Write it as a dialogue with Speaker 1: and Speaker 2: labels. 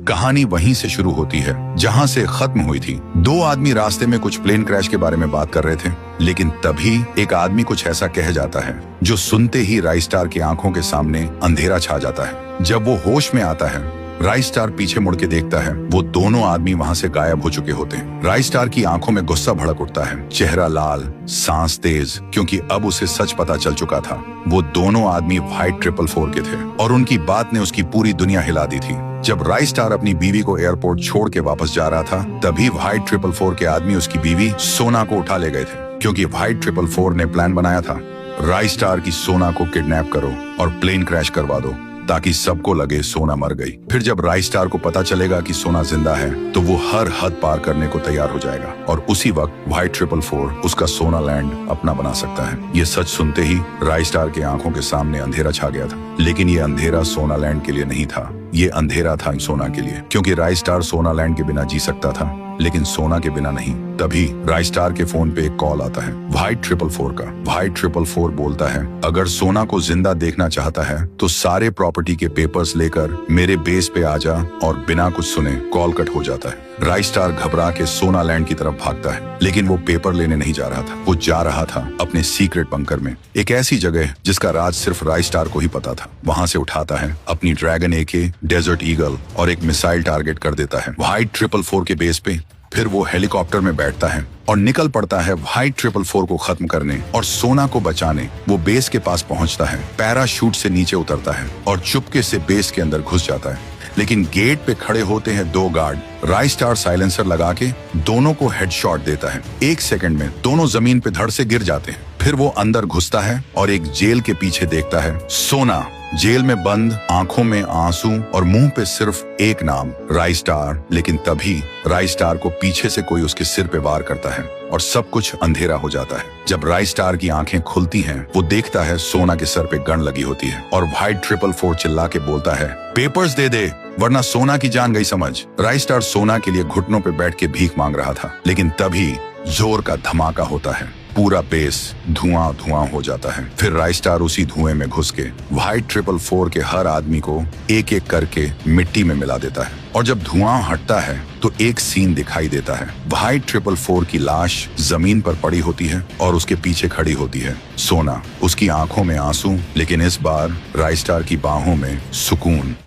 Speaker 1: कहानी वहीं से शुरू होती है जहां से खत्म हुई थी। दो आदमी रास्ते में कुछ प्लेन क्रैश के बारे में बात कर रहे थे, लेकिन तभी एक आदमी कुछ ऐसा कह जाता है जो सुनते ही राइस्टार की आंखों के सामने अंधेरा छा जाता है। जब वो होश में आता है, राइस्टार पीछे मुड़ के देखता है, वो दोनों आदमी वहां से गायब हो चुके होते हैं। राइस्टार की आंखों में गुस्सा भड़क उठता है, चेहरा लाल, सांस तेज, क्योंकि अब उसे सच पता चल चुका था। वो दोनों आदमी व्हाइट 444 के थे और उनकी बात ने उसकी पूरी दुनिया हिला दी थी। जब राइस्टार अपनी बीवी को एयरपोर्ट छोड़ के वापस जा रहा था, तभी व्हाइट 444 के आदमी उसकी बीवी सोना को उठा ले गए थे, क्योंकि व्हाइट 444 ने प्लान बनाया था, राइस्टार की सोना को किडनैप करो और प्लेन क्रैश करवा दो ताकि सबको लगे सोना मर गई। फिर जब राइस्टार को पता चलेगा कि सोना जिंदा है, तो वो हर हद पार करने को तैयार हो जाएगा और उसी वक्त व्हाइट 444 उसका सोना लैंड अपना बना सकता है। ये सच सुनते ही राइस्टार की आंखों के सामने अंधेरा छा गया था, लेकिन ये अंधेरा सोना लैंड के लिए नहीं था, ये अंधेरा था सोना के लिए, क्योंकि राइस्टार सोना लैंड के बिना जी सकता था, लेकिन सोना के बिना नहीं। तभी राइस्टार के फोन पे एक कॉल आता है व्हाइट 444 का। व्हाइट 444 बोलता है, अगर सोना को जिंदा देखना चाहता है तो सारे प्रॉपर्टी के पेपर्स लेकर मेरे बेस पे आ जा, और बिना कुछ सुने कॉल कट हो जाता है। राइस्टार घबरा के सोना लैंड की तरफ भागता है, लेकिन वो पेपर लेने नहीं जा रहा था, वो जा रहा था अपने सीक्रेट बंकर में, एक ऐसी जगह जिसका राज सिर्फ राइस्टार को ही पता था। वहां से उठाता है अपनी ड्रैगन AK, डेजर्ट ईगल और एक मिसाइल टारगेट कर देता है व्हाइट 444 के बेस पे। फिर वो हेलीकॉप्टर में बैठता है और निकल पड़ता है व्हाइट 444 को खत्म करने और सोना को बचाने। वो बेस के पास पहुंचता है, पैराशूट से नीचे उतरता है और चुपके से बेस के अंदर घुस जाता है, लेकिन गेट पे खड़े होते हैं दो गार्ड। राइस्टार साइलेंसर लगा के दोनों को हेडशॉट देता है। 1 सेकंड में दोनों जमीन पे धड़ से गिर जाते हैं। फिर वो अंदर घुसता है और एक जेल के पीछे देखता है सोना, जेल में बंद, आंखों में आंसू और मुंह पे सिर्फ एक नाम, राइस्टार। लेकिन तभी राइस्टार को पीछे से कोई उसके सिर पे वार करता है और सब कुछ अंधेरा हो जाता है। जब राइस्टार की आंखें खुलती हैं, वो देखता है सोना के सर पे गन लगी होती है और व्हाइट 444 चिल्ला के बोलता है, पेपर्स दे दे वरना सोना की जान गई समझ। राइस्टार सोना के लिए घुटनों पे बैठ के भीख मांग रहा था, लेकिन तभी जोर का धमाका होता है, पूरा बेस धुआं धुआं हो जाता है। फिर राइस्टार उसी धुएं में घुस के व्हाइट 444 के हर आदमी को एक एक करके मिट्टी में मिला देता है। और जब धुआं हटता है तो एक सीन दिखाई देता है, व्हाइट 444 की लाश जमीन पर पड़ी होती है और उसके पीछे खड़ी होती है सोना, उसकी आंखों में आंसू, लेकिन इस बार राइस्टार की बाहों में सुकून।